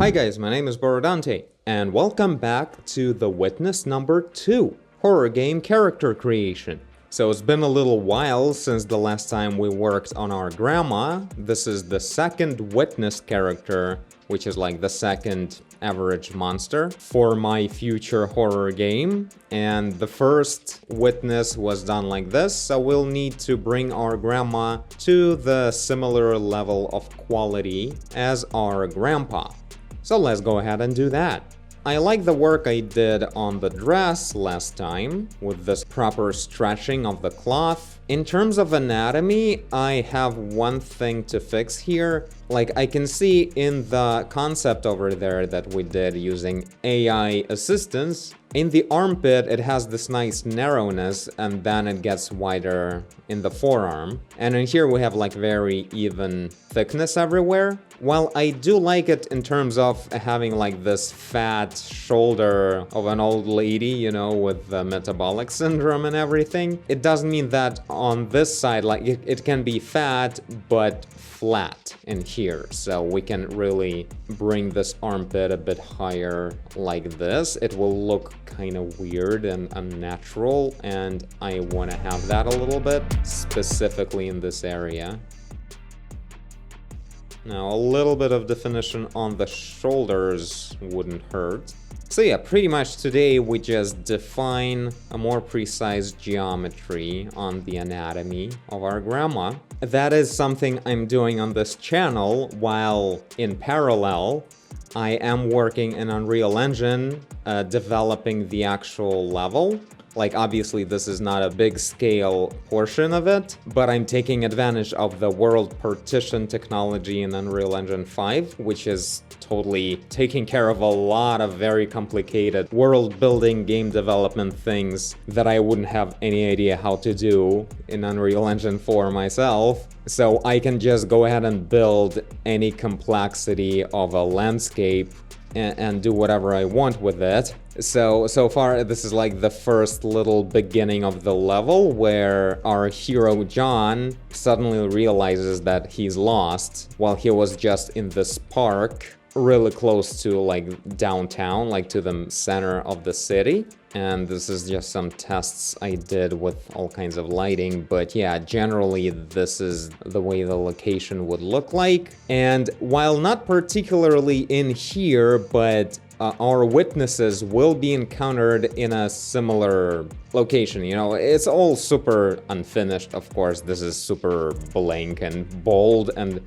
Hi guys, my name is Borodante, and welcome back to the witness number 2, horror game character creation. So it's been a little while since the last time we worked on our grandma. This is the second witness character, which is like the second average monster for my future horror game. And the first witness was done like this, so we'll need to bring our grandma to the similar level of quality as our grandpa. So let's go ahead and do that. I like the work I did on the dress last time, with this proper stretching of the cloth. In terms of anatomy, I have one thing to fix here. Like, I can see in the concept over there that we did using AI assistance, in the armpit it has this nice narrowness and then it gets wider in the forearm. And in here we have like very even thickness everywhere. While I do like it in terms of having like this fat shoulder of an old lady, you know, with the metabolic syndrome and everything, it doesn't mean that on this side, like it can be fat but flat in here. So we can really bring this armpit a bit higher like this. It will look kind of weird and unnatural, and I want to have that a little bit, specifically in this area. Now, a little bit of definition on the shoulders wouldn't hurt. So yeah, pretty much today we just define a more precise geometry on the anatomy of our grandma. That is something I'm doing on this channel, while in parallel, I am working in Unreal Engine, developing the actual level. Like, obviously this is not a big scale portion of it, but I'm taking advantage of the world partition technology in Unreal Engine 5, which is totally taking care of a lot of very complicated world building, game development things that I wouldn't have any idea how to do in Unreal Engine 4 myself. So I can just go ahead and build any complexity of a landscape and do whatever I want with it. So far, this is like the first little beginning of the level where our hero John suddenly realizes that he's lost while he was just in this park really close to like downtown, like to the center of the city. And this is just some tests I did with all kinds of lighting, but yeah, generally this is the way the location would look like. And while not particularly in here, but our witnesses will be encountered in a similar location. You know, it's all super unfinished, of course. This is super blank and bold and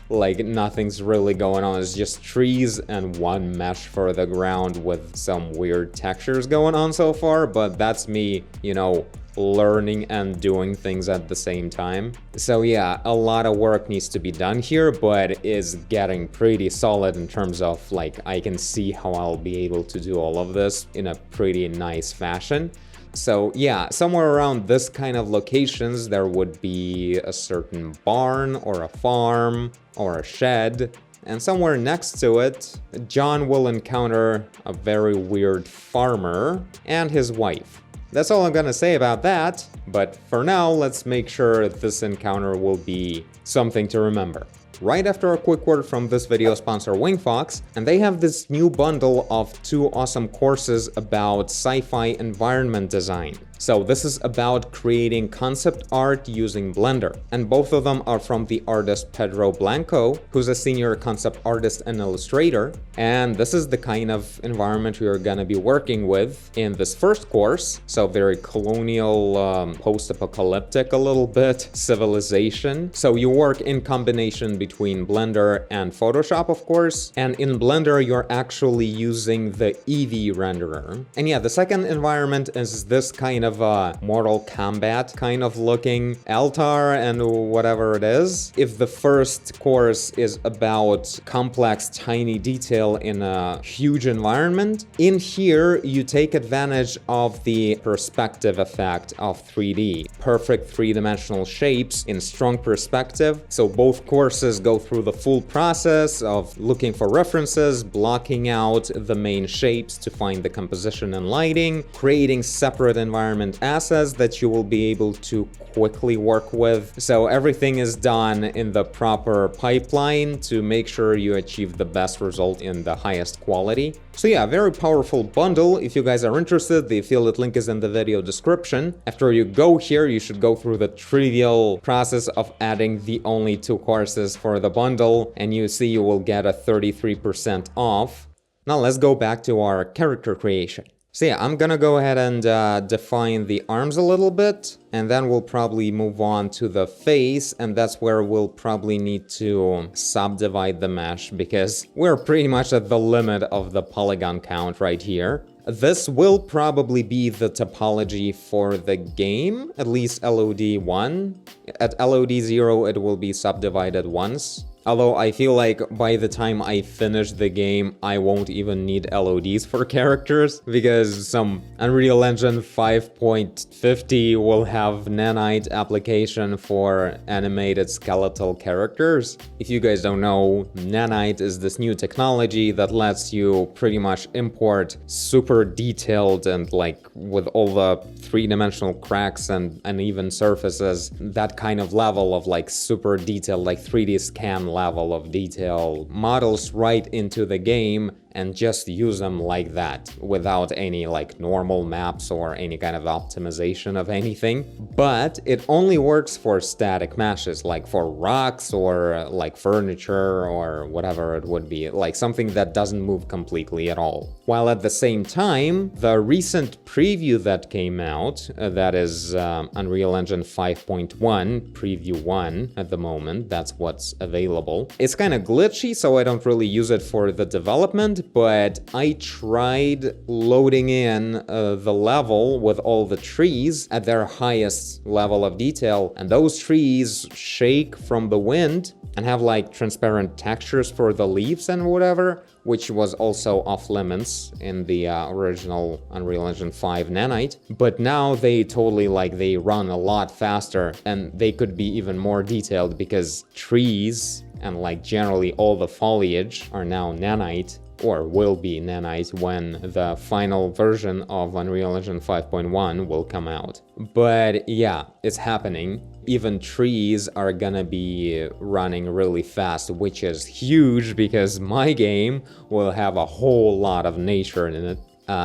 like nothing's really going on. It's just trees and one mesh for the ground with some weird textures going on so far, but that's me, you know, learning and doing things at the same time. So yeah, a lot of work needs to be done here, but is getting pretty solid in terms of like I can see how I'll be able to do all of this in a pretty nice fashion. So yeah, somewhere around this kind of locations, there would be a certain barn or a farm or a shed. And somewhere next to it, John will encounter a very weird farmer and his wife. That's all I'm gonna say about that. But for now, let's make sure this encounter will be something to remember. Right after a quick word from this video sponsor Wingfox, and they have this new bundle of 2 awesome courses about sci-fi environment design. So this is about creating concept art using Blender, and both of them are from the artist Pedro Blanco, who's a senior concept artist and illustrator. And this is the kind of environment we are gonna be working with in this first course. So very colonial, post-apocalyptic a little bit, civilization. So you work in combination between Blender and Photoshop, of course. And in Blender, you're actually using the Eevee renderer. And yeah, the second environment is this kind of Mortal Kombat kind of looking altar and whatever it is. If the first course is about complex tiny detail in a huge environment, in here you take advantage of the perspective effect of 3D. Perfect three-dimensional shapes in strong perspective. So both courses go through the full process of looking for references, blocking out the main shapes to find the composition and lighting, creating separate environments environment assets that you will be able to quickly work with. So everything is done in the proper pipeline to make sure you achieve the best result in the highest quality. So yeah, very powerful bundle. If you guys are interested, the affiliate link is in the video description. After you go here, you should go through the trivial process of adding the only 2 courses for the bundle, and you see you will get a 33% off. Now let's go back to our character creation. So yeah, I'm gonna go ahead and define the arms a little bit, and then we'll probably move on to the face, and that's where we'll probably need to subdivide the mesh, because we're pretty much at the limit of the polygon count right here. This will probably be the topology for the game, at least LOD 1. At LOD 0, it will be subdivided once. Although I feel like by the time I finish the game, I won't even need LODs for characters, because some Unreal Engine 5.50 will have nanite application for animated skeletal characters. If you guys don't know, nanite is this new technology that lets you pretty much import super detailed and like with all the 3-dimensional cracks and uneven surfaces, that kind of level of like super detailed, like 3D scan level of detail models right into the game and just use them like that without any like normal maps or any kind of optimization of anything. But it only works for static meshes, like for rocks or like furniture or whatever it would be, like something that doesn't move completely at all. While at the same time, the recent preview that came out, that is Unreal Engine 5.1, preview 1 at the moment, that's what's available. It's kind of glitchy, so I don't really use it for the development, but I tried loading in the level with all the trees at their highest level of detail, and those trees shake from the wind and have like transparent textures for the leaves and whatever, which was also off limits in the original Unreal Engine 5 nanite. But now they totally like, they run a lot faster and they could be even more detailed because trees and like generally all the foliage are now nanite, or will be nanite when the final version of Unreal Engine 5.1 will come out. But yeah, it's happening. Even trees are gonna be running really fast, which is huge because my game will have a whole lot of nature in it.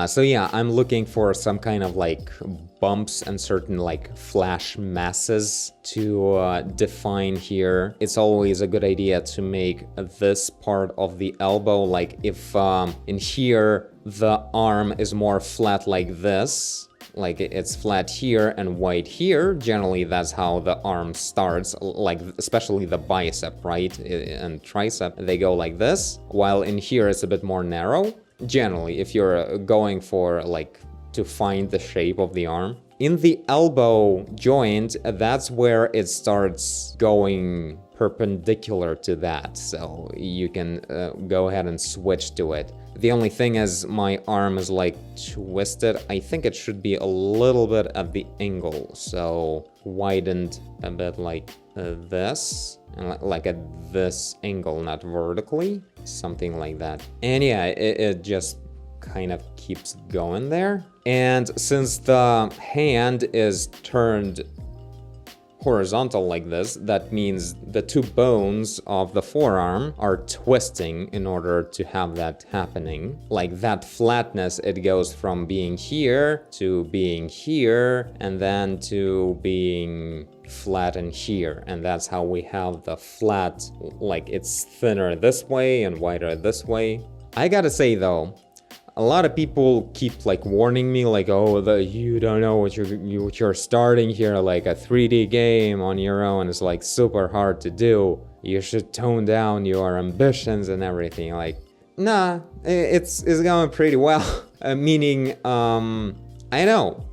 So yeah, I'm looking for some kind of like bumps and certain like flash masses to define here. It's always a good idea to make this part of the elbow, like if in here the arm is more flat like this, like it's flat here and wide here, generally that's how the arm starts, like especially the bicep, right, and tricep, they go like this, while in here it's a bit more narrow. Generally, if you're going for like to find the shape of the arm. In the elbow joint, that's where it starts going perpendicular to that, so you can go ahead and switch to it. The only thing is my arm is like twisted. I think it should be a little bit at the angle, so widened a bit like this, and like at this angle, not vertically, something like that. And yeah, it just kind of keeps going there. And since the hand is turned horizontal like this, that means the 2 bones of the forearm are twisting in order to have that happening. Like that flatness, it goes from being here to being here and then to being flat in here, and that's how we have the flat, like it's thinner this way and wider this way. I gotta say though, a lot of people keep like warning me like, oh, you don't know what you're starting here, like a 3D game on your own is like super hard to do. You should tone down your ambitions and everything. Like, nah, it's going pretty well. Meaning, I know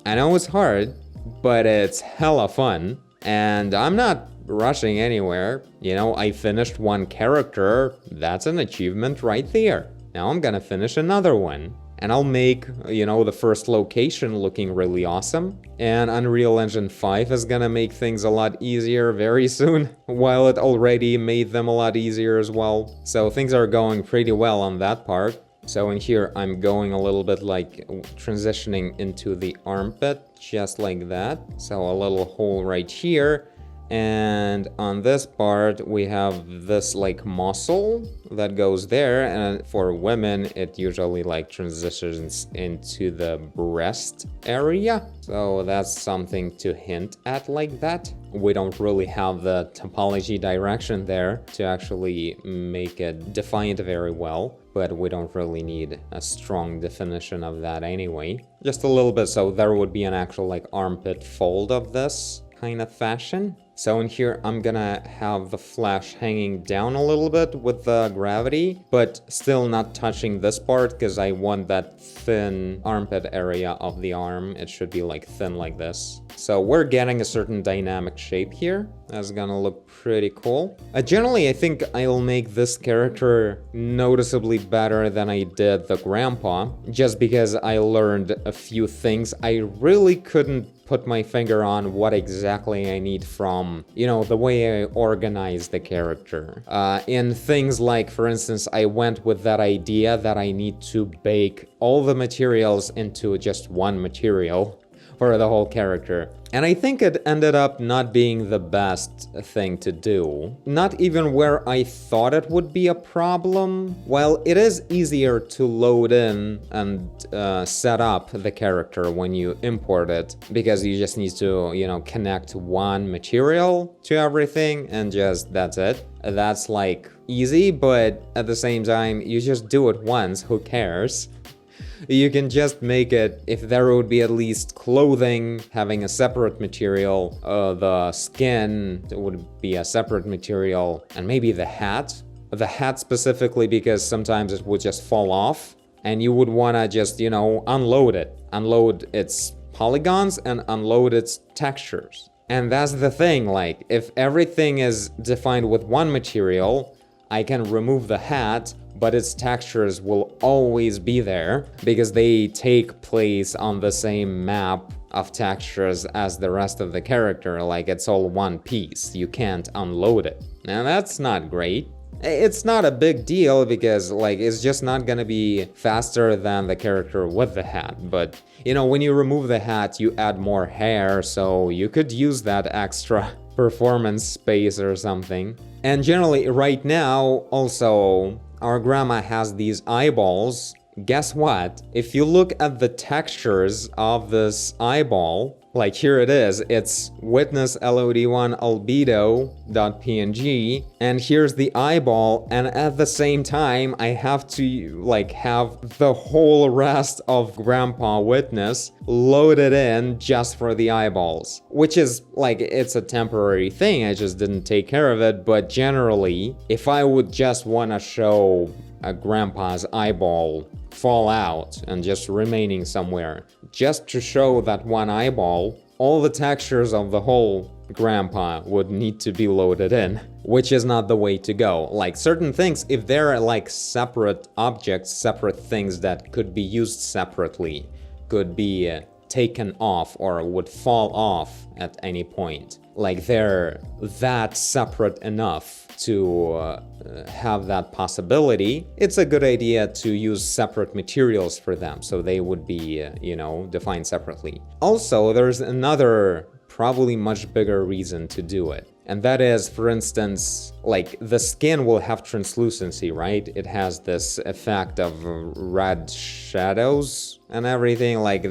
it's hard, but it's hella fun, and I'm not rushing anywhere. You know, I finished 1 character, that's an achievement right there. Now I'm gonna finish another one, and I'll make, you know, the first location looking really awesome. And Unreal Engine 5 is gonna make things a lot easier very soon, while it already made them a lot easier as well. So things are going pretty well on that part. So in here, I'm going a little bit like transitioning into the armpit, just like that. So a little hole right here. And on this part, we have this like muscle that goes there. And for women, it usually like transitions into the breast area. So that's something to hint at like that. We don't really have the topology direction there to actually make it defined very well, but we don't really need a strong definition of that anyway. Just a little bit, so there would be an actual like armpit fold of this kind of fashion. So in here, I'm gonna have the flash hanging down a little bit with the gravity, but still not touching this part because I want that thin armpit area of the arm. It should be like thin like this. So we're getting a certain dynamic shape here. That's gonna look pretty cool. Generally, I think I'll make this character noticeably better than I did the grandpa, just because I learned a few things. I really couldn't put my finger on what exactly I need from, you know, the way I organize the character. In things like, for instance, I went with that idea that I need to bake all the materials into just one material for the whole character. And I think it ended up not being the best thing to do. Not even where I thought it would be a problem. Well, it is easier to load in and set up the character when you import it, because you just need to, you know, connect one material to everything and just that's it. That's like easy, but at the same time, you just do it once, who cares? You can just make it, if there would be at least clothing having a separate material, the skin would be a separate material, and maybe the hat. The hat specifically because sometimes it would just fall off, and you would want to just, you know, unload it. Unload its polygons and unload its textures. And that's the thing, like, if everything is defined with one material, I can remove the hat, but its textures will always be there because they take place on the same map of textures as the rest of the character, like it's all one piece. You can't unload it. Now that's not great. It's not a big deal because like it's just not gonna be faster than the character with the hat, but you know, when you remove the hat, you add more hair, so you could use that extra performance space or something. And generally, right now, also, our grandma has these eyeballs. Guess what? If you look at the textures of this eyeball, like here it is, it's witness LOD1 albedo.png, and here's the eyeball, and at the same time, I have to like have the whole rest of Grandpa Witness loaded in just for the eyeballs, which is like, it's a temporary thing, I just didn't take care of it, but generally, if I would just want to show a grandpa's eyeball fall out and just remaining somewhere, just to show that one eyeball, all the textures of the whole grandpa would need to be loaded in, which is not the way to go. Like certain things, if they're like separate objects, separate things that could be used separately, could be taken off or would fall off at any point, like they're that separate enough to have that possibility, it's a good idea to use separate materials for them, so they would be, you know, defined separately. Also, there's another probably much bigger reason to do it. And that is, for instance, like the skin will have translucency, right? It has this effect of red shadows and everything. Like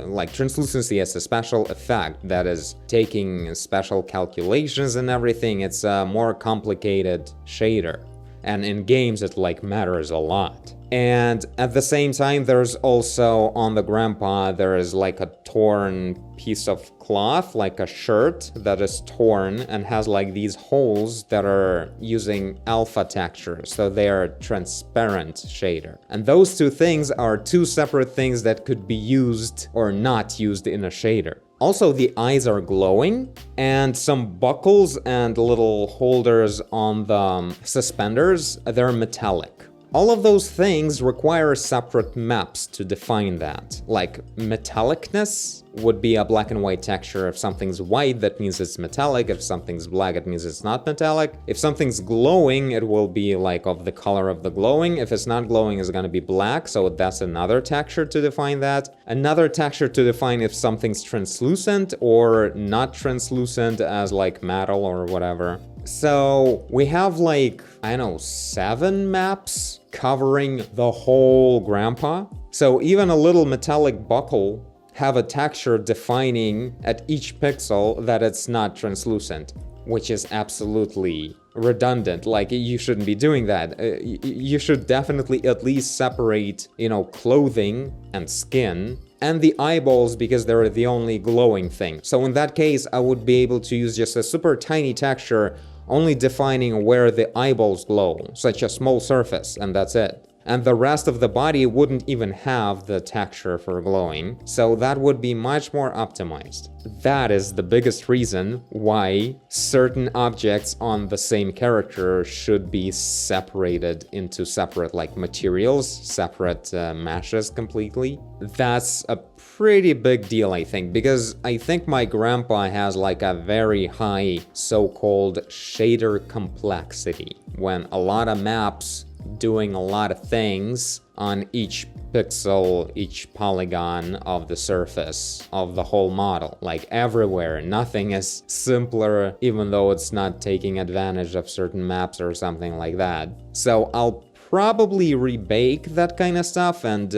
like translucency is a special effect that is taking special calculations and everything. It's a more complicated shader. And in games, it like matters a lot. And at the same time, there's also on the grandpa, there is like a torn piece of cloth, like a shirt that is torn and has like these holes that are using alpha texture. So they are transparent shader. And those two things are two separate things that could be used or not used in a shader. Also, the eyes are glowing, and some buckles and little holders on the suspenders, they're metallic. All of those things require separate maps to define that. Like metallicness would be a black and white texture. If something's white, that means it's metallic. If something's black, it means it's not metallic. If something's glowing, it will be like of the color of the glowing. If it's not glowing, it's gonna be black, so that's another texture to define that. Another texture to define if something's translucent or not translucent as like metal or whatever. So we have like, I don't know, 7 maps covering the whole grandpa. So even a little metallic buckle have a texture defining at each pixel that it's not translucent, which is absolutely redundant. Like, you shouldn't be doing that. You should definitely at least separate, clothing and skin and the eyeballs, because they're the only glowing thing. So in that case, I would be able to use just a super tiny texture only defining where the eyeballs glow, such a small surface, and that's it. And the rest of the body wouldn't even have the texture for glowing, so that would be much more optimized. That is the biggest reason why certain objects on the same character should be separated into separate materials, separate meshes completely. That's a pretty big deal, I think, because I think my grandpa has a very high so-called shader complexity, when a lot of maps doing a lot of things on each pixel, each polygon of the surface of the whole model. Everywhere, nothing is simpler, even though it's not taking advantage of certain maps or something like that. So I'll probably rebake that kind of stuff and,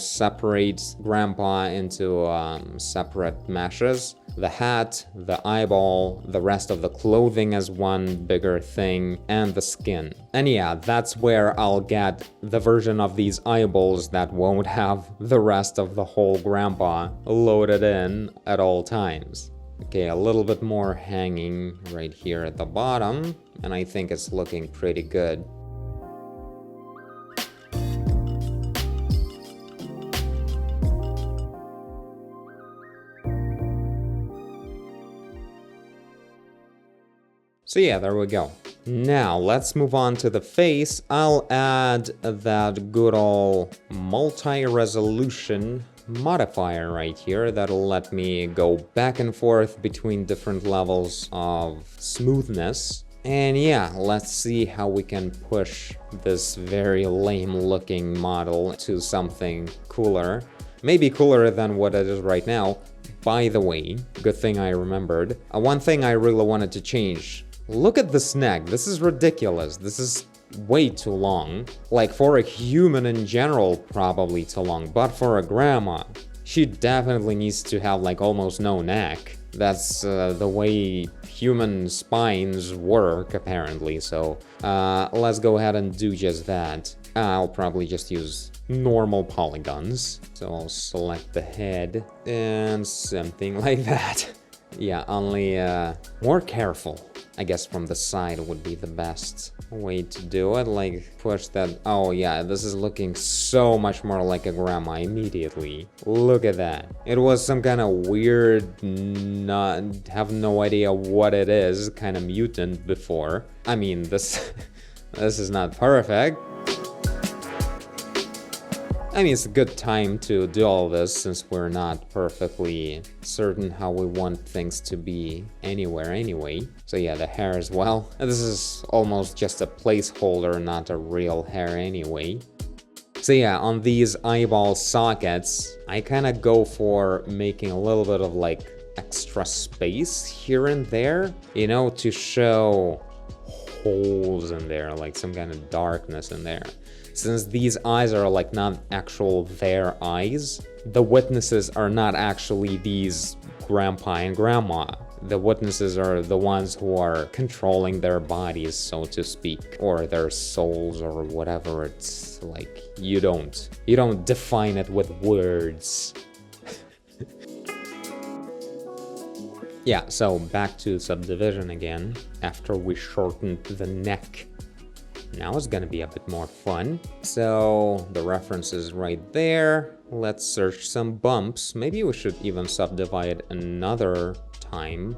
separate grandpa into separate meshes. The hat, the eyeball, the rest of the clothing as one bigger thing, and the skin. And yeah, that's where I'll get the version of these eyeballs that won't have the rest of the whole grandpa loaded in at all times. Okay, a little bit more hanging right here at the bottom, and I think it's looking pretty good. So yeah, there we go. Now, let's move on to the face. I'll add that good old multi-resolution modifier right here that'll let me go back and forth between different levels of smoothness. And yeah, let's see how we can push this very lame looking model to something cooler. Maybe cooler than what it is right now. By the way, good thing I remembered. One thing I really wanted to change. Look at this neck. This is ridiculous. This is way too long. For a human in general, probably too long. But for a grandma, she definitely needs to have almost no neck. That's the way human spines work, apparently. So let's go ahead and do just that. I'll probably just use normal polygons. So I'll select the head and something like that. Yeah, only more careful. I guess from the side would be the best way to do it. Push that. Oh yeah, this is looking so much more like a grandma immediately. Look at that. It was some kind of weird, have no idea what it is, kind of mutant before. I mean, this is not perfect. I mean, it's a good time to do all this since we're not perfectly certain how we want things to be anyway. So yeah, the hair as well. And this is almost just a placeholder, not a real hair anyway. So yeah, on these eyeball sockets, I kind of go for making a little bit of extra space here and there, to show holes in there, some kind of darkness in there. Since these eyes are not actual their eyes, the witnesses are not actually these grandpa and grandma. The witnesses are the ones who are controlling their bodies, so to speak, or their souls or whatever. It's you don't define it with words. Yeah, so back to subdivision again, after we shortened the neck. Now it's gonna be a bit more fun. So the reference is right there. Let's search some bumps. Maybe we should even subdivide another time.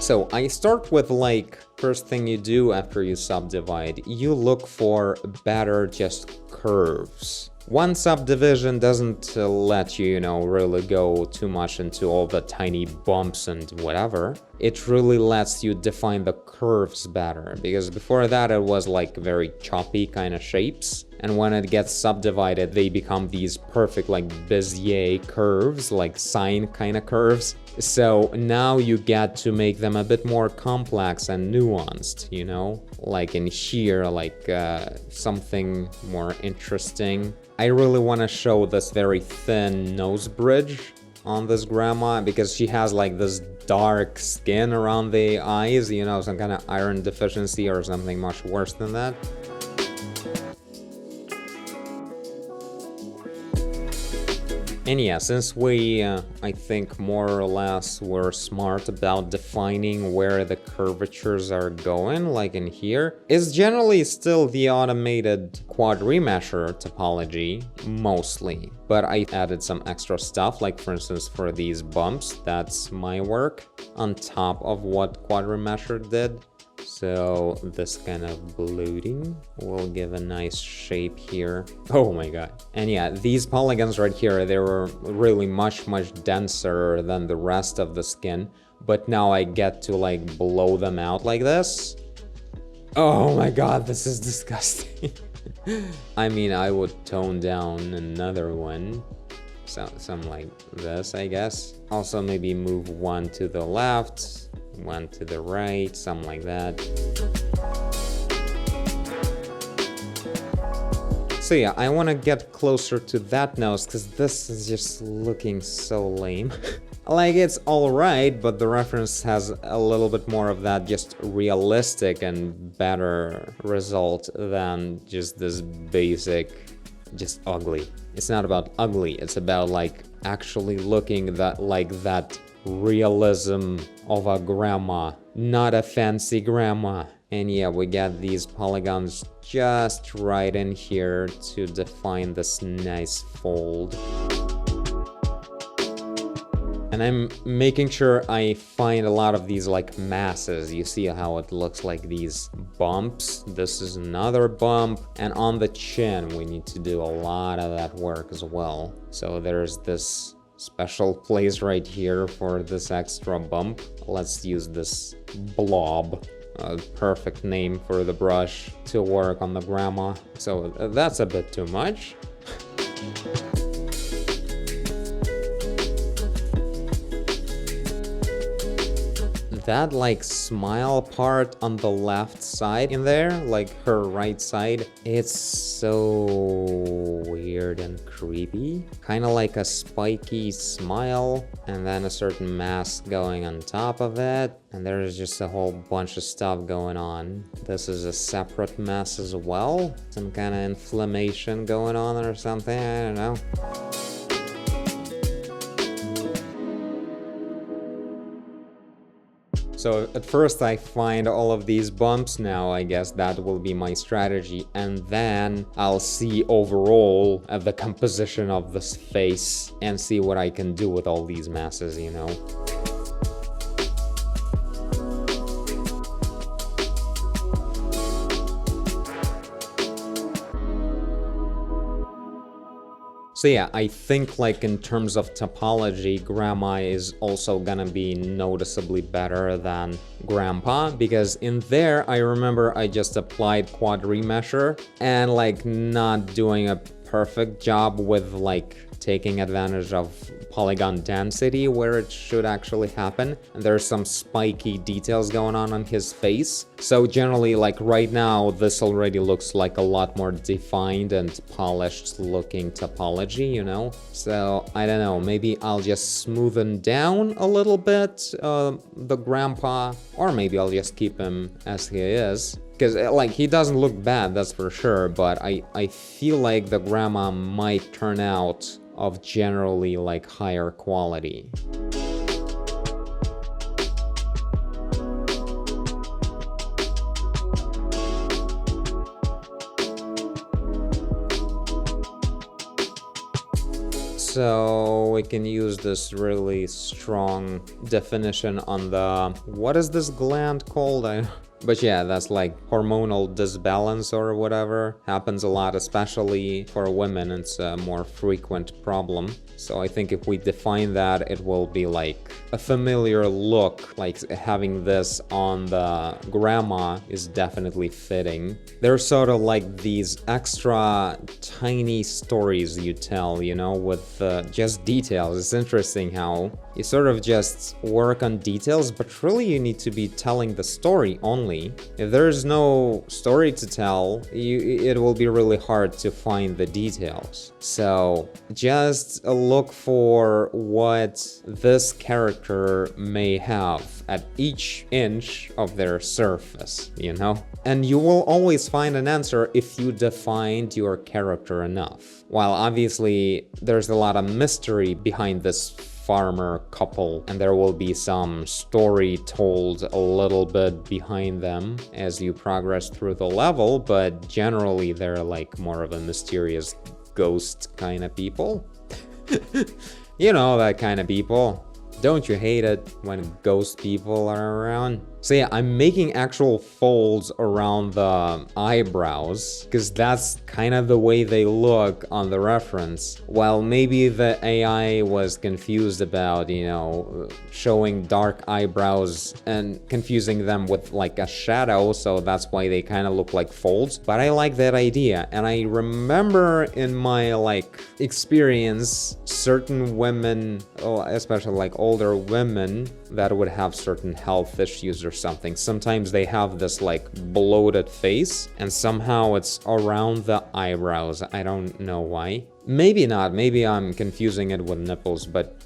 So So I start with like, first thing you do after you subdivide, you look for better just curves. One subdivision doesn't let you, really go too much into all the tiny bumps and whatever. It really lets you define the curves better, because before that it was like very choppy kind of shapes. And when it gets subdivided, they become these perfect like Bezier curves, like sine kind of curves. So now you get to make them a bit more complex and nuanced, like in here, like something more interesting. I really want to show this very thin nose bridge on this grandma, because she has like this dark skin around the eyes, some kind of iron deficiency or something much worse than that. And yeah, since we, I think more or less were smart about defining where the curvatures are going, like in here, it's generally still the automated quad remesher topology, mostly. But I added some extra stuff, like for instance for these bumps, that's my work, on top of what quad remesher did. So this kind of bloating will give a nice shape here. Oh my god. And yeah, these polygons right here, they were really much denser than the rest of the skin. But now I get to like blow them out like this. Oh my god, this is disgusting. I mean, I would tone down another one. Some like this, I guess. Also maybe move one to the left, one to the right, something like that. So yeah, I want to get closer to that nose because this is just looking so lame. Like, it's alright, but the reference has a little bit more of that just realistic and better result than just this basic, just ugly. It's not about ugly, it's about like actually looking like that realism of a grandma, not a fancy grandma. And yeah, we got these polygons just right in here to define this nice fold. And I'm making sure I find a lot of these like masses. You see how it looks like these bumps. This is another bump. And on the chin, we need to do a lot of that work as well. So there's this special place right here for this extra bump. Let's use this blob. A perfect name for the brush to work on the grandma. So that's a bit too much. That like smile part on the left side in there, like her right side, it's so weird and creepy. Kind of like a spiky smile, and then a certain mask going on top of it, and there's just a whole bunch of stuff going on. This is a separate mess as well. Some kind of inflammation going on or something, I don't know. So at first I find all of these bumps. Now I guess that will be my strategy, and then I'll see overall at the composition of this face and see what I can do with all these masses, So yeah, I think like in terms of topology, grandma is also gonna be noticeably better than grandpa, because in there I remember I just applied quad remesher and like not doing a perfect job with like taking advantage of polygon density where it should actually happen. And there's some spiky details going on his face. So generally, like right now, this already looks like a lot more defined and polished looking topology, So I don't know, maybe I'll just smoothen down a little bit the grandpa, or maybe I'll just keep him as he is. Because like he doesn't look bad, that's for sure, but I feel like the grandma might turn out of generally like higher quality. So we can use this really strong definition on the, what is this gland called? But yeah, that's like hormonal disbalance or whatever. Happens a lot, especially for women. It's a more frequent problem. So I think if we define that, it will be like a familiar look, like having this on the grandma is definitely fitting. They're sort of like these extra tiny stories you tell, you know, with just details. It's interesting how you sort of just work on details, but really you need to be telling the story only. If there's no story to tell, it will be really hard to find the details. So just look for what this character may have at each inch of their surface, you know? And you will always find an answer if you defined your character enough. While obviously there's a lot of mystery behind this farmer couple, and there will be some story told a little bit behind them as you progress through the level, but generally they're like more of a mysterious ghost kind of people. You know, that kind of people. Don't you hate it when ghost people are around? So yeah, I'm making actual folds around the eyebrows, because that's kind of the way they look on the reference. While maybe the AI was confused about, you know, showing dark eyebrows and confusing them with like a shadow, so that's why they kind of look like folds. But I like that idea, and I remember in my like experience, certain women, especially like older women, that would have certain health issues or something. Sometimes they have this like bloated face, and somehow it's around the eyebrows. I don't know why. Maybe not, maybe I'm confusing it with nipples, but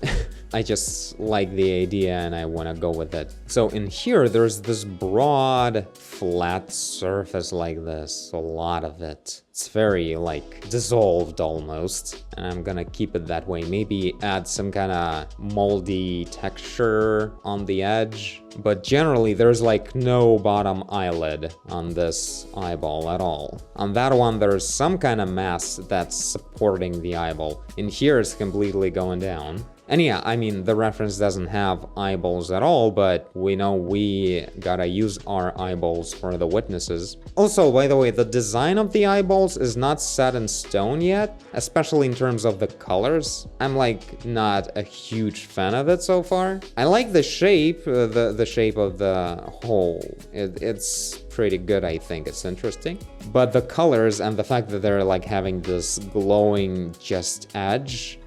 I just like the idea and I want to go with it. So in here, there's this broad, flat surface like this, a lot of it. It's very like dissolved almost, and I'm gonna keep it that way. Maybe add some kind of moldy texture on the edge. But generally, there's like no bottom eyelid on this eyeball at all. On that one, there's some kind of mass that's supporting the eyeball. In here, it's completely going down. And yeah, I mean, the reference doesn't have eyeballs at all, but we know we gotta use our eyeballs for the witnesses. Also, by the way, the design of the eyeballs is not set in stone yet, especially in terms of the colors. I'm like not a huge fan of it so far. I like the shape, the shape of the hole. It's pretty good, I think. It's interesting. But the colors and the fact that they're like having this glowing just edge,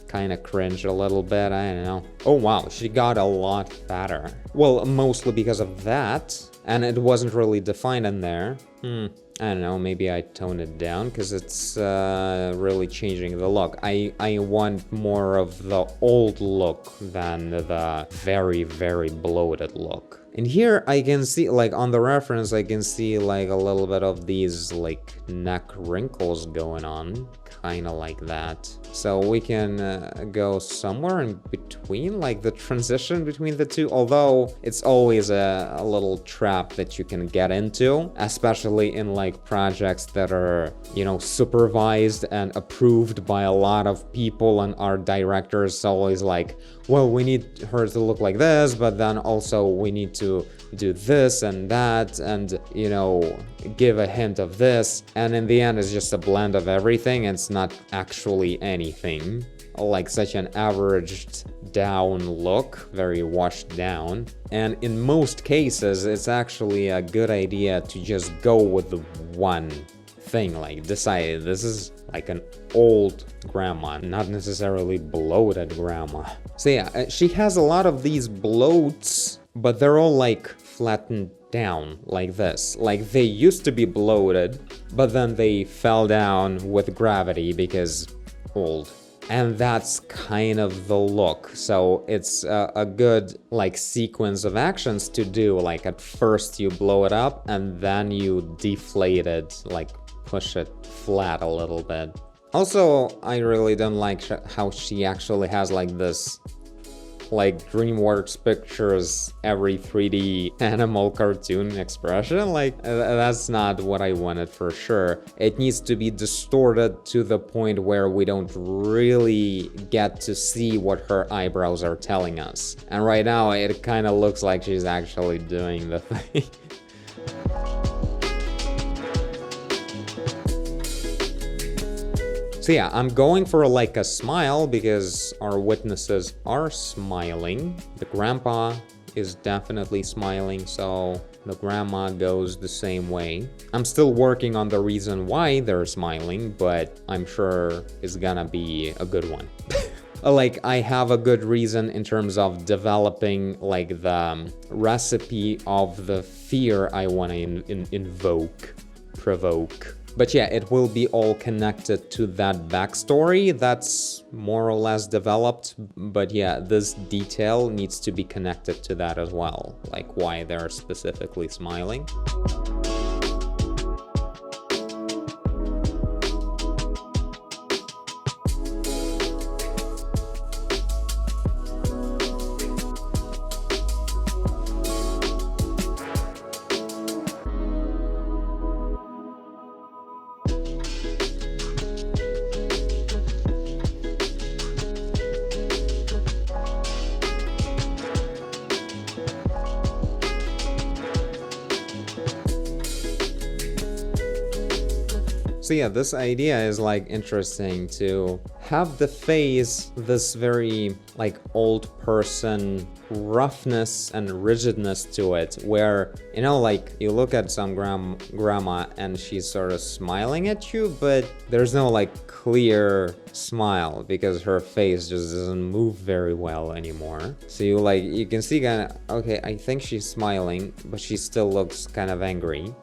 kind of cringe a little bit, I don't know. Oh wow, she got a lot fatter. Well, mostly because of that, and it wasn't really defined in there. I don't know, maybe I tone it down because it's really changing the look. I want more of the old look than the very, very bloated look. And here I can see, like on the reference, I can see like a little bit of these like neck wrinkles going on, kind of like that. So we can go somewhere in between, like the transition between the two, although it's always a little trap that you can get into, especially in like projects that are, you know, supervised and approved by a lot of people, and our directors always like, well, we need her to look like this, but then also we need to do this and that, and, you know, give a hint of this. And in the end, it's just a blend of everything. It's not actually anything. Like such an averaged down look, very washed down. And in most cases, it's actually a good idea to just go with the one thing, like decide this is like an old grandma, not necessarily bloated grandma. So yeah, she has a lot of these bloats, but they're all like flattened down like this. Like they used to be bloated, but then they fell down with gravity because old. And that's kind of the look. So it's a good like sequence of actions to do. Like at first you blow it up and then you deflate it, like push it flat a little bit. Also, I really don't like how she actually has like this like DreamWorks pictures every 3D animal cartoon expression. Like, that's not what I wanted for sure. It needs to be distorted to the point where we don't really get to see what her eyebrows are telling us. And right now, it kind of looks like she's actually doing the thing. So yeah, I'm going for like a smile because our witnesses are smiling. The grandpa is definitely smiling, so the grandma goes the same way. I'm still working on the reason why they're smiling, but I'm sure it's gonna be a good one. Like, I have a good reason in terms of developing like the recipe of the fear I want to provoke. But yeah, it will be all connected to that backstory that's more or less developed. But yeah, this detail needs to be connected to that as well, like why they're specifically smiling. So yeah, this idea is like interesting to have the face this very like old person roughness and rigidness to it, where, you know, like you look at some grandma and she's sort of smiling at you, but there's no like clear smile because her face just doesn't move very well anymore. So you can see kind of, okay, I think she's smiling, but she still looks kind of angry.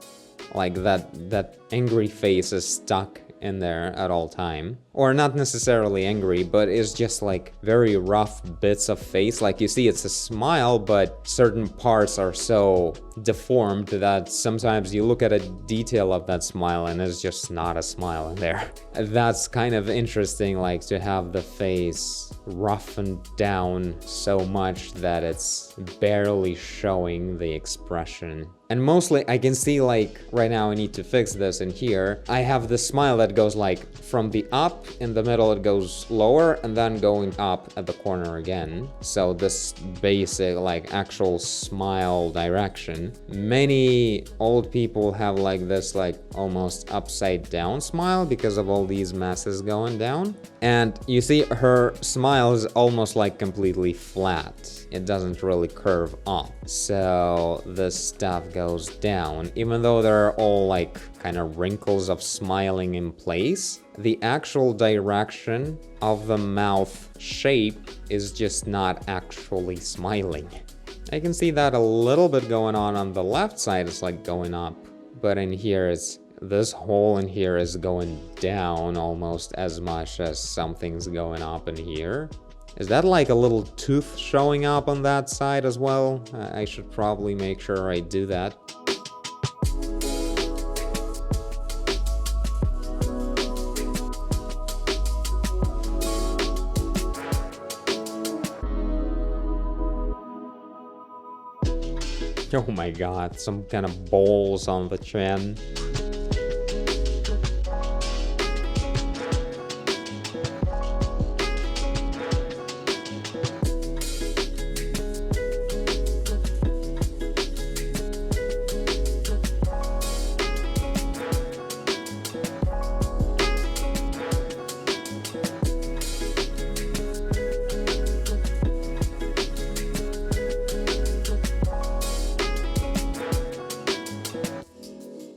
Like that angry face is stuck in there at all time. Or not necessarily angry, but it's just like very rough bits of face. Like you see it's a smile, but certain parts are so deformed that sometimes you look at a detail of that smile and it's just not a smile in there. That's kind of interesting, like to have the face roughened down so much that it's barely showing the expression. And mostly I can see, like right now I need to fix this in here. I have the smile that goes like from the up, in the middle it goes lower, and then going up at the corner again. So this basic like actual smile direction. Many old people have like this like almost upside down smile because of all these masses going down. And you see her smile is almost like completely flat. It doesn't really curve up. So this stuff goes down. Even though there are all like kind of wrinkles of smiling in place, the actual direction of the mouth shape is just not actually smiling. I can see that a little bit going on the left side. It's like going up, but in here this hole in here is going down almost as much as something's going up in here. Is that like a little tooth showing up on that side as well? I should probably make sure I do that. Oh my god, some kind of balls on the chin.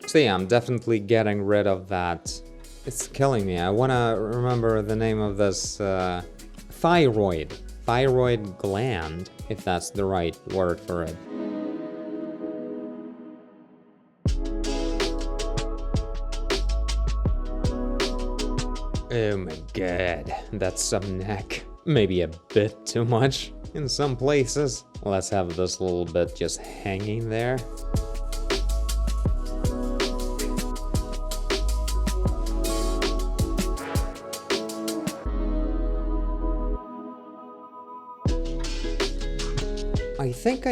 So yeah, I'm definitely getting rid of that. It's killing me. I want to remember the name of this thyroid gland, if that's the right word for it. Oh my god, that's some neck. Maybe a bit too much in some places. Let's have this little bit just hanging there. think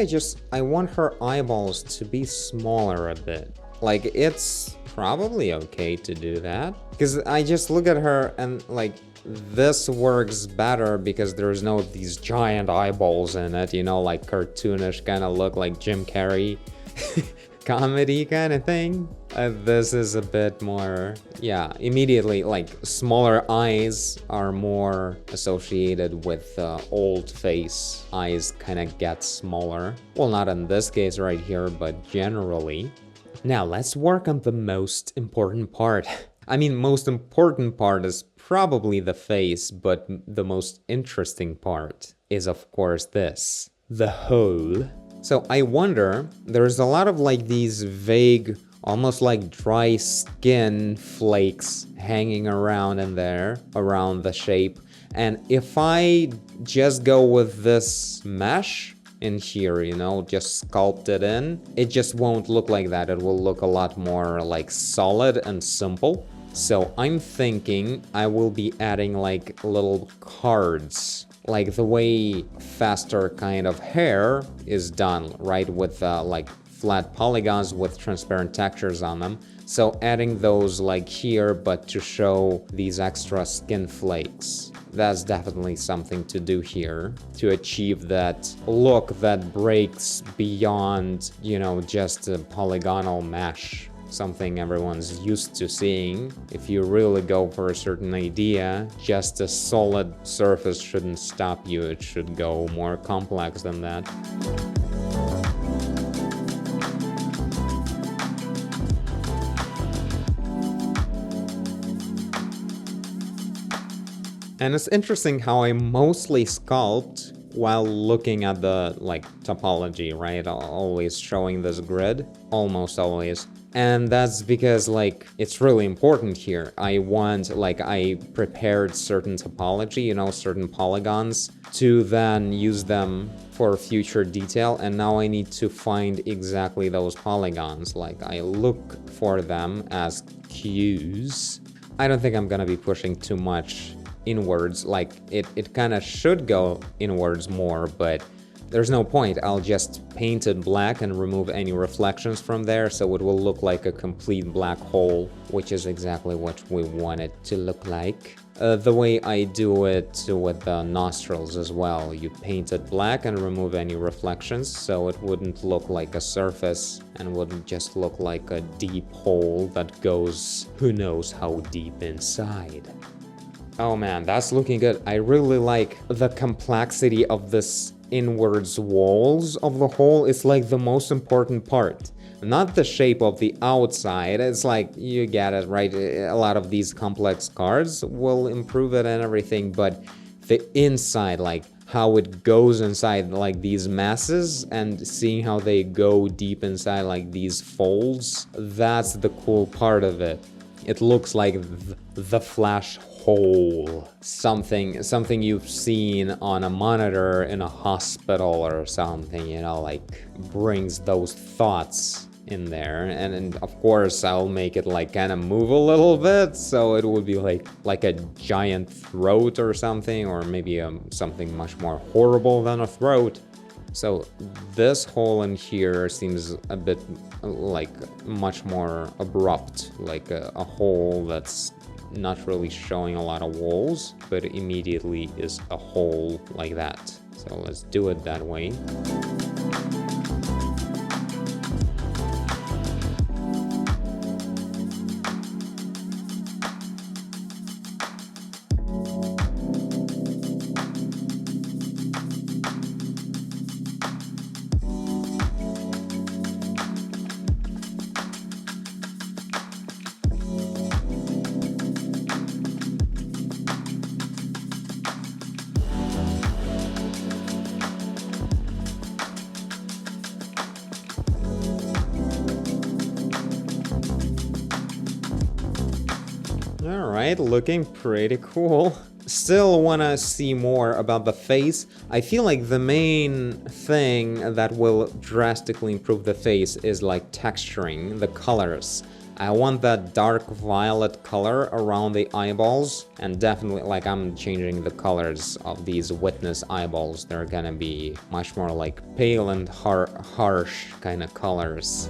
I want her eyeballs to be smaller a bit. Like, it's probably okay to do that. Because I just look at her and, like, this works better because there's no these giant eyeballs in it, you know, like cartoonish kind of look, like Jim Carrey comedy kind of thing. This is a bit more, yeah, immediately, like, smaller eyes are more associated with old face. Eyes kind of get smaller. Well, not in this case right here, but generally. Now let's work on the most important part. I mean, most important part is probably the face, but the most interesting part is, of course, this. The hole. So I wonder, there's a lot of like these vague, almost like dry skin flakes hanging around in there, around the shape. And if I just go with this mesh in here, you know, just sculpt it in, it just won't look like that. It will look a lot more like solid and simple. So I'm thinking I will be adding like little cards, like the way faster kind of hair is done, right? With like flat polygons with transparent textures on them. So adding those like here, but to show these extra skin flakes. That's definitely something to do here to achieve that look that breaks beyond, you know, just a polygonal mesh. Something everyone's used to seeing. If you really go for a certain idea, just a solid surface shouldn't stop you. It should go more complex than that. And it's interesting how I mostly sculpt while looking at the like topology, right? Always showing this grid, almost always. And that's because like it's really important here. I want, like, I prepared certain topology, you know, certain polygons to then use them for future detail. And now I need to find exactly those polygons. Like I look for them as cues. I don't think I'm gonna be pushing too much inwards. Like it kind of should go inwards more, but there's no point. I'll just paint it black and remove any reflections from there, so it will look like a complete black hole, which is exactly what we want it to look like. The way I do it with the nostrils as well. You paint it black and remove any reflections, so it wouldn't look like a surface and would just look like a deep hole that goes who knows how deep inside. Oh man, that's looking good. I really like the complexity of this inwards walls of the hole. Is like the most important part. Not the shape of the outside. It's like, you get it, right? A lot of these complex cards will improve it and everything, but the inside, like how it goes inside like these masses and seeing how they go deep inside like these folds, that's the cool part of it. It looks like the Flash hole. Something you've seen on a monitor in a hospital or something, you know, like brings those thoughts in there. And of course I'll make it like kind of move a little bit, so it would be like a giant throat or something, or maybe something much more horrible than a throat. So this hole in here seems a bit like much more abrupt, like a hole that's not really showing a lot of walls, but immediately is a hole like that. So let's do it that way. Alright, looking pretty cool. Still wanna see more about the face. I feel like the main thing that will drastically improve the face is like texturing the colors. I want that dark violet color around the eyeballs, and definitely, like, I'm changing the colors of these witness eyeballs. They're gonna be much more like pale and harsh kind of colors.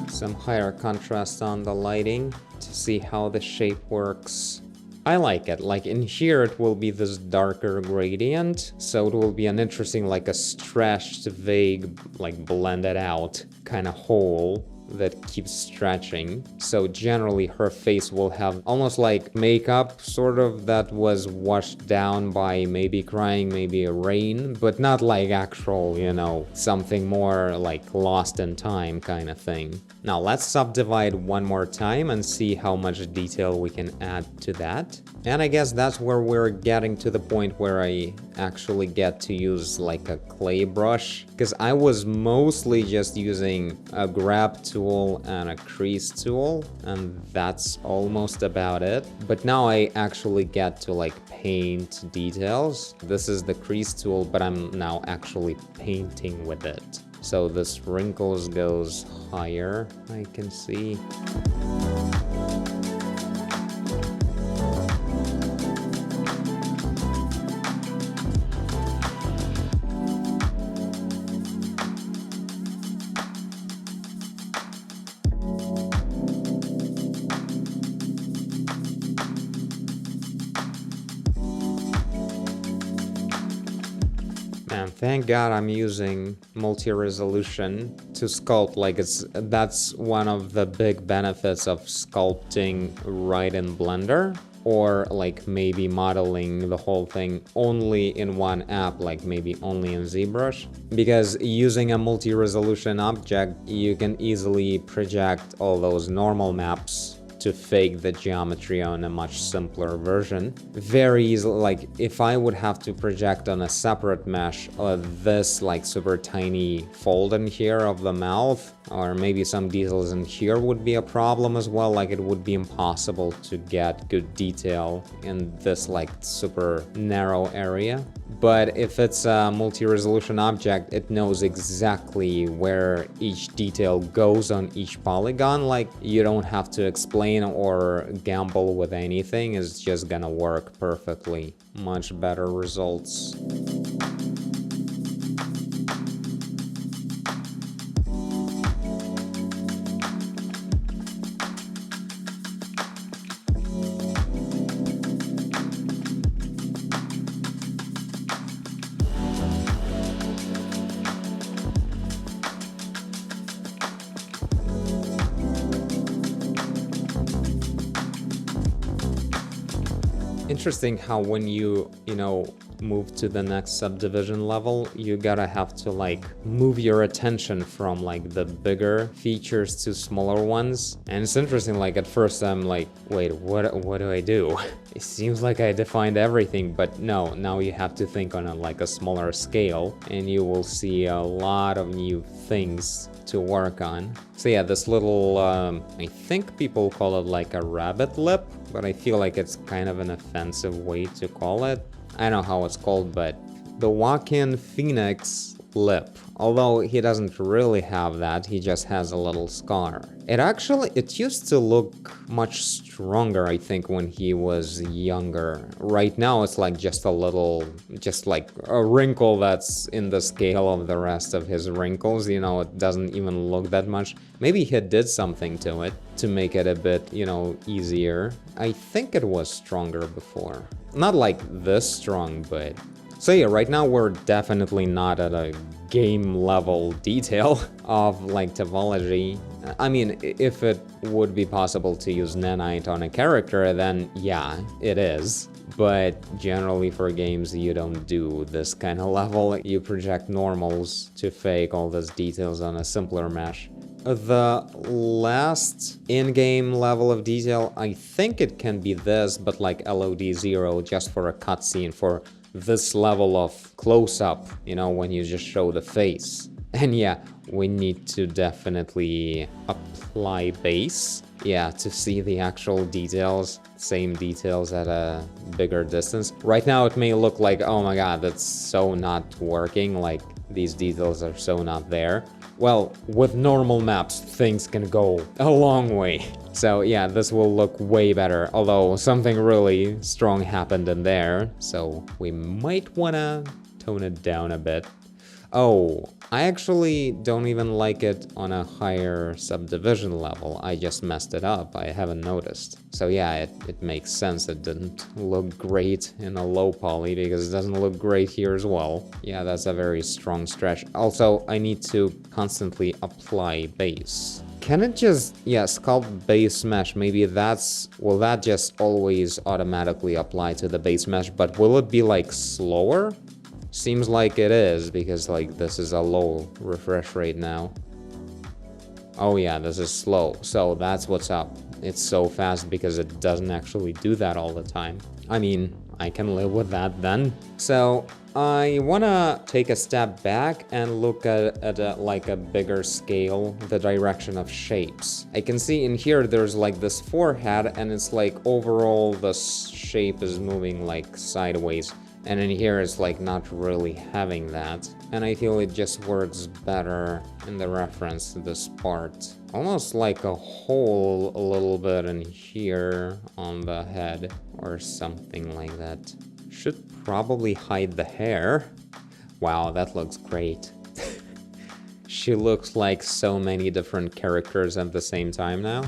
Some higher contrast on the lighting to see how the shape works. I like it. Like in here it will be this darker gradient, so it will be an interesting, like a stretched, vague, like blended out kind of hole that keeps stretching. So generally her face will have almost like makeup sort of that was washed down by maybe crying, maybe a rain, but not like actual, you know, something more like lost in time kind of thing. Now let's subdivide one more time and see how much detail we can add to that. And I guess that's where we're getting to the point where I actually get to use like a clay brush, because I was mostly just using a grab tool and a crease tool, and that's almost about it. But now I actually get to like paint details. This is the crease tool, but I'm now actually painting with it. So this wrinkles goes higher, I can see. And thank God I'm using multi-resolution to sculpt. Like that's one of the big benefits of sculpting right in Blender, or like maybe modeling the whole thing only in one app, like maybe only in ZBrush. Because using a multi-resolution object, you can easily project all those normal maps to fake the geometry on a much simpler version. Very easily, like if I would have to project on a separate mesh this like super tiny fold in here of the mouth, or maybe some details in here would be a problem as well. Like it would be impossible to get good detail in this like super narrow area. But if it's a multi-resolution object, it knows exactly where each detail goes on each polygon. Like you don't have to explain or gamble with anything. It's just gonna work perfectly. Much better results. Interesting how when you move to the next subdivision level, you gotta have to like move your attention from like the bigger features to smaller ones. And it's interesting, like at first I'm like, wait, what do I do? It seems like I defined everything, but no, now you have to think on a smaller scale, and you will see a lot of new things to work on. So yeah, this little, I think people call it like a rabbit lip, but I feel like it's kind of an offensive way to call it. I don't know how it's called, but the Joaquin Phoenix lip. Although he doesn't really have that, he just has a little scar. It used to look much stronger, I think, when he was younger. Right now it's like just like a wrinkle that's in the scale of the rest of his wrinkles, it doesn't even look that much. Maybe he did something to it to make it a bit, easier. I think it was stronger before. Not like this strong, but... So yeah, right now we're definitely not at a game level detail of like topology. I mean, if it would be possible to use nanite on a character, then yeah, it is. But generally for games, you don't do this kind of level. You project normals to fake all those details on a simpler mesh. The last in-game level of detail, I think it can be this, but like LOD 0, just for a cutscene, for this level of close-up, when you just show the face. And yeah, we need to definitely apply base, to see the actual details, same details at a bigger distance. Right now it may look like, oh my god, that's so not working, like these details are so not there. Well, with normal maps, things can go a long way. So yeah, this will look way better, although something really strong happened in there, so we might wanna tone it down a bit. Oh, I actually don't even like it on a higher subdivision level. I just messed it up. I haven't noticed. So yeah, it makes sense it didn't look great in a low poly because it doesn't look great here as well. Yeah, that's a very strong stretch. Also, I need to constantly apply base. Can it just, yeah, sculpt base mesh? Maybe will that just always automatically apply to the base mesh, but will it be like slower? Seems like it is, because like this is a low refresh rate now. Oh yeah, this is slow, so that's what's up. It's so fast because it doesn't actually do that all the time. I mean, I can live with that then. So I wanna take a step back and look at like a bigger scale, the direction of shapes. I can see in here there's like this forehead, and it's like overall the shape is moving like sideways. And in here it's like not really having that. And I feel it just works better in the reference to this part. Almost like a hole a little bit in here on the head or something like that. Should probably hide the hair. Wow, that looks great. She looks like so many different characters at the same time now.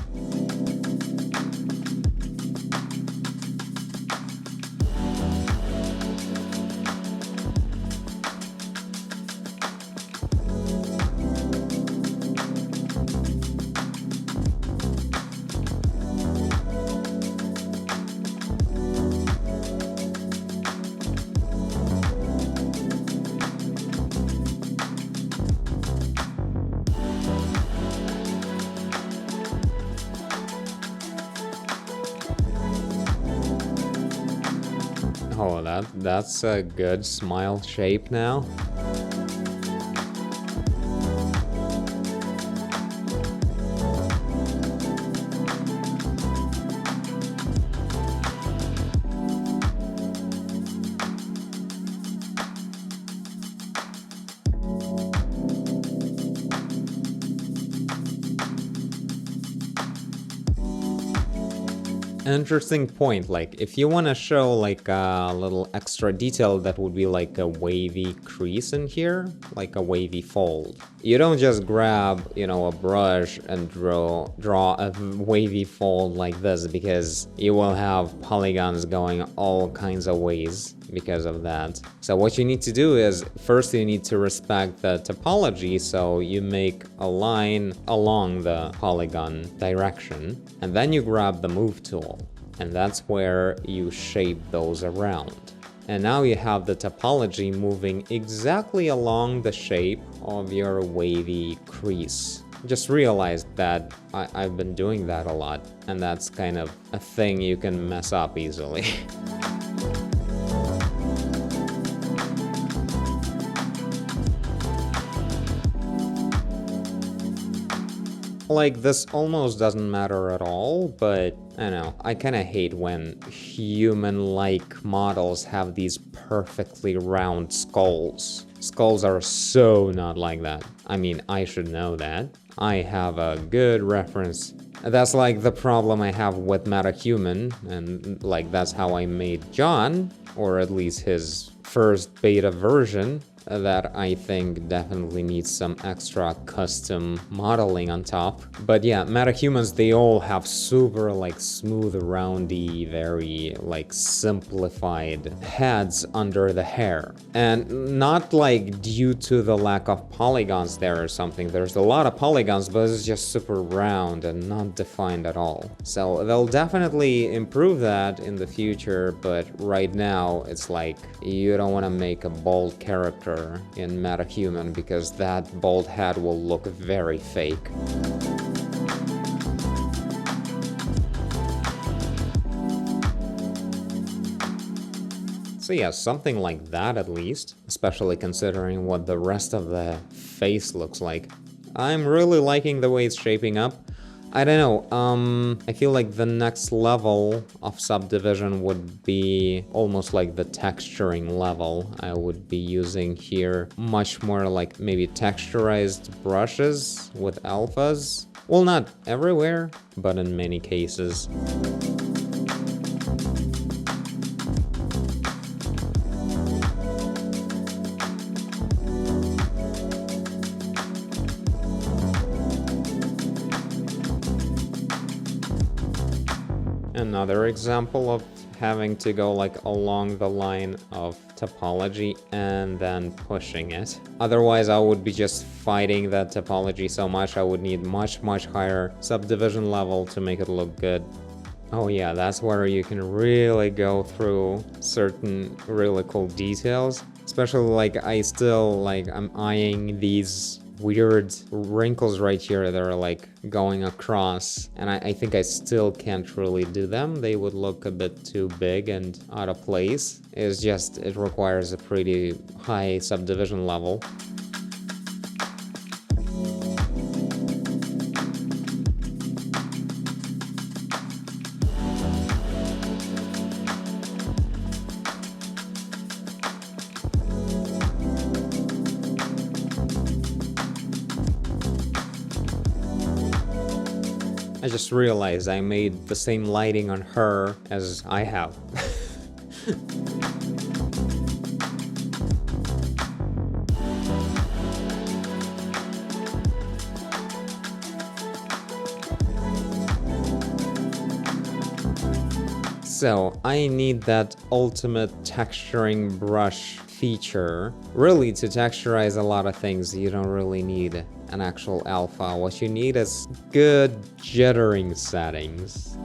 Oh, that's a good smile shape now. Interesting point. Like, if you want to show like a little extra detail, that would be like a wavy crease in here, like a wavy fold. You don't just grab, you know, a brush and draw a wavy fold like this, because you will have polygons going all kinds of ways because of that. So what you need to do is, first you need to respect the topology, so you make a line along the polygon direction, and then you grab the move tool, and that's where you shape those around. And now you have the topology moving exactly along the shape of your wavy crease. Just realize that I've been doing that a lot, and that's kind of a thing you can mess up easily. Like, this almost doesn't matter at all, but I don't know, I kinda hate when human-like models have these perfectly round skulls. Skulls are so not like that. I mean, I should know that. I have a good reference. That's like the problem I have with MetaHuman, and like that's how I made John, or at least his first beta version, that I think definitely needs some extra custom modeling on top. But yeah, metahumans, they all have super like smooth, roundy, very like simplified heads under the hair. And not like due to the lack of polygons there or something. There's a lot of polygons, but it's just super round and not defined at all. So they'll definitely improve that in the future, but right now it's like you don't want to make a bald character in MetaHuman, because that bald head will look very fake. So yeah, something like that at least, especially considering what the rest of the face looks like. I'm really liking the way it's shaping up. I don't know, I feel like the next level of subdivision would be almost like the texturing level. I would be using here much more like maybe texturized brushes with alphas. Well, not everywhere, but in many cases. Another example of having to go like along the line of topology and then pushing it. Otherwise, I would be just fighting that topology so much. I would need much higher subdivision level to make it look good. Oh yeah, that's where you can really go through certain really cool details. Especially like I'm eyeing these weird wrinkles right here that are like going across, and I think I still can't really do them. They would look a bit too big and out of place. It's just, it requires a pretty high subdivision level. I just realized I made the same lighting on her as I have. So I need that ultimate texturing brush feature. Really, to texturize a lot of things, you don't really need an actual alpha. What you need is good jittering settings.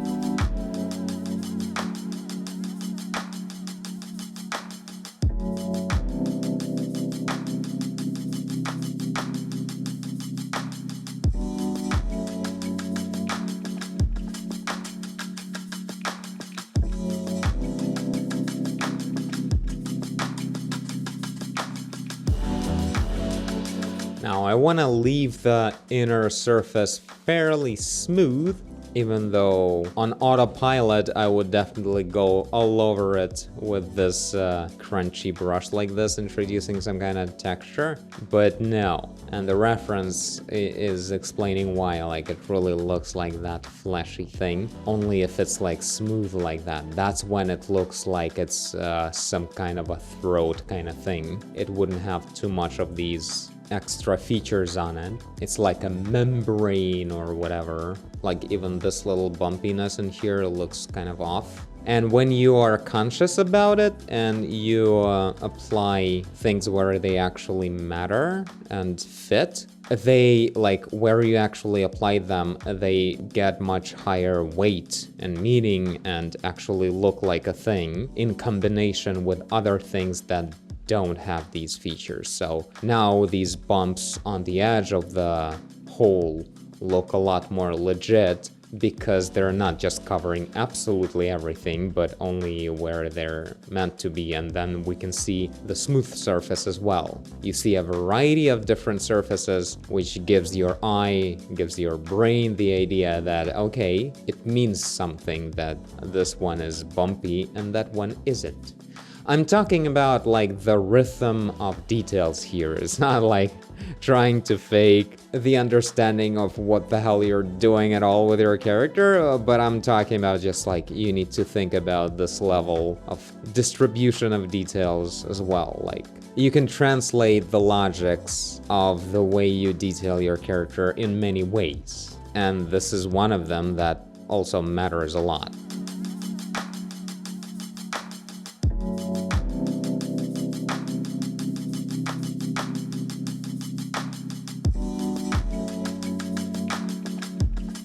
Now I want to leave the inner surface fairly smooth, even though on autopilot I would definitely go all over it with this crunchy brush like this, introducing some kind of texture. But no, and the reference is explaining why, like it really looks like that fleshy thing. Only if it's like smooth like that, that's when it looks like it's some kind of a throat kind of thing. It wouldn't have too much of these extra features on it. It's like a membrane or whatever. Like even this little bumpiness in here looks kind of off. And when you are conscious about it and you apply things where they actually matter and fit, they, like where you actually apply them, they get much higher weight and meaning and actually look like a thing in combination with other things that don't have these features. So now these bumps on the edge of the hole look a lot more legit because they're not just covering absolutely everything, but only where they're meant to be. And then we can see the smooth surface as well. You see a variety of different surfaces, which gives your eye, gives your brain the idea that, okay, it means something that this one is bumpy and that one isn't. I'm talking about like the rhythm of details here. It's not like trying to fake the understanding of what the hell you're doing at all with your character, but I'm talking about just like you need to think about this level of distribution of details as well. Like you can translate the logics of the way you detail your character in many ways, and this is one of them that also matters a lot.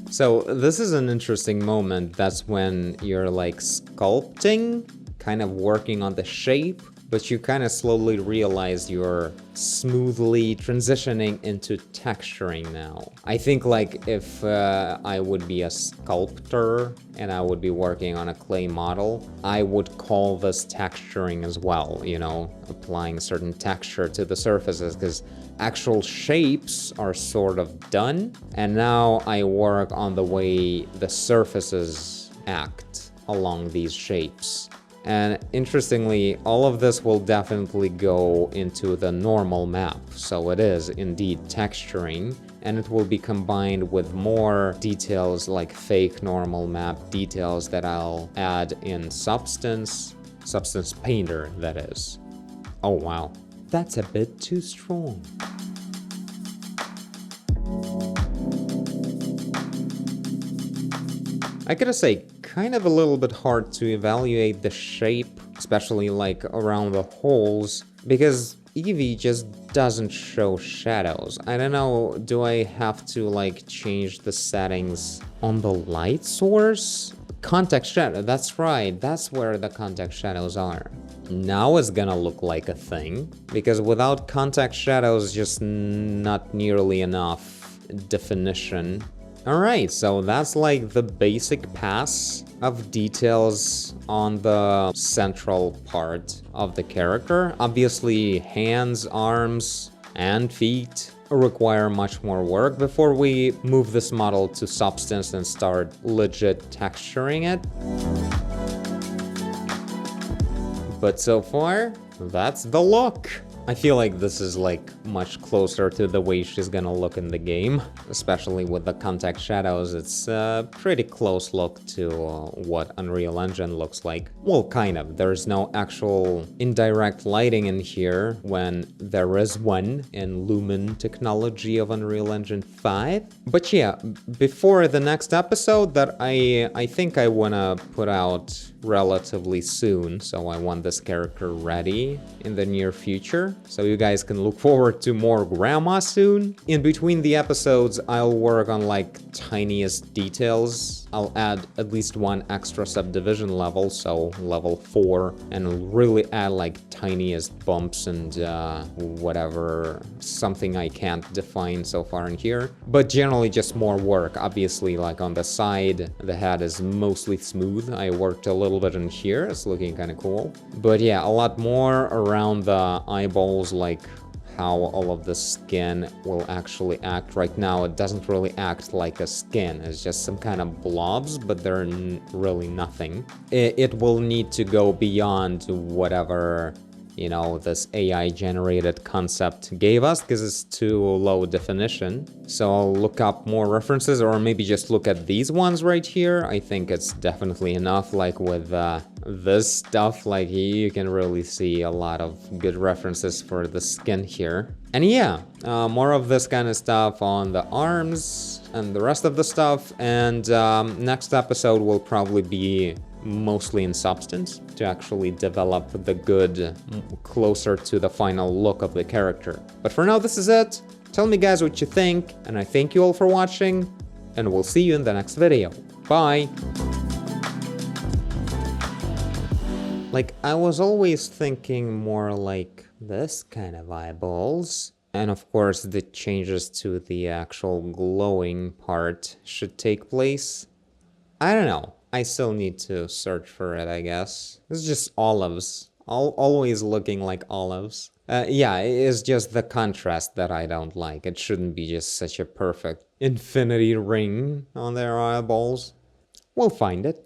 So this is an interesting moment. That's when you're like sculpting, kind of working on the shape, but you kind of slowly realize you're smoothly transitioning into texturing now. I think like if I would be a sculptor and I would be working on a clay model, I would call this texturing as well, you know, applying certain texture to the surfaces, because actual shapes are sort of done, and now I work on the way the surfaces act along these shapes. And interestingly, all of this will definitely go into the normal map, so it is indeed texturing, and it will be combined with more details like fake normal map details that I'll add in Substance Painter, that is. Oh wow, that's a bit too strong. I gotta say, kind of a little bit hard to evaluate the shape, especially like around the holes, because Eevee just doesn't show shadows. I don't know, do I have to like change the settings on the light source? Context shadow, that's right, that's where the context shadows are. Now it's gonna look like a thing, because without context shadows, just not nearly enough definition. Alright, so that's like the basic pass of details on the central part of the character. Obviously, hands, arms, and feet require much more work before we move this model to Substance and start legit texturing it. But so far, that's the look. I feel like this is like much closer to the way she's gonna look in the game, especially with the context shadows. It's a pretty close look to what Unreal Engine looks like. Well, kind of. There's no actual indirect lighting in here when there is one in Lumen technology of Unreal Engine 5. But yeah, before the next episode that I think I wanna put out relatively soon, so I want this character ready in the near future, so you guys can look forward to more grandma soon. In between the episodes, I'll work on like tiniest details. I'll add at least one extra subdivision level, so level 4, and really add like tiniest bumps and whatever, something I can't define so far in here. But generally just more work. Obviously, like on the side, the head is mostly smooth. I worked a little bit in here, it's looking kind of cool. But yeah, a lot more around the eyeballs, like how all of the skin will actually act. Right now it doesn't really act like a skin, it's just some kind of blobs, but they're really nothing. It will need to go beyond whatever, you know, this AI generated concept gave us, because it's too low definition. So I'll look up more references, or maybe just look at these ones right here. I think it's definitely enough, like with this stuff, like you can really see a lot of good references for the skin here. And yeah, more of this kind of stuff on the arms and the rest of the stuff. And next episode will probably be mostly in Substance to actually develop the good, closer to the final look of the character. But for now, this is it. Tell me guys what you think, and I thank you all for watching, and we'll see you in the next video. Bye! Like, I was always thinking more like this kind of eyeballs. And of course, the changes to the actual glowing part should take place. I don't know. I still need to search for it, I guess. It's just olives. Always looking like olives. Yeah, it's just the contrast that I don't like. It shouldn't be just such a perfect infinity ring on their eyeballs. We'll find it.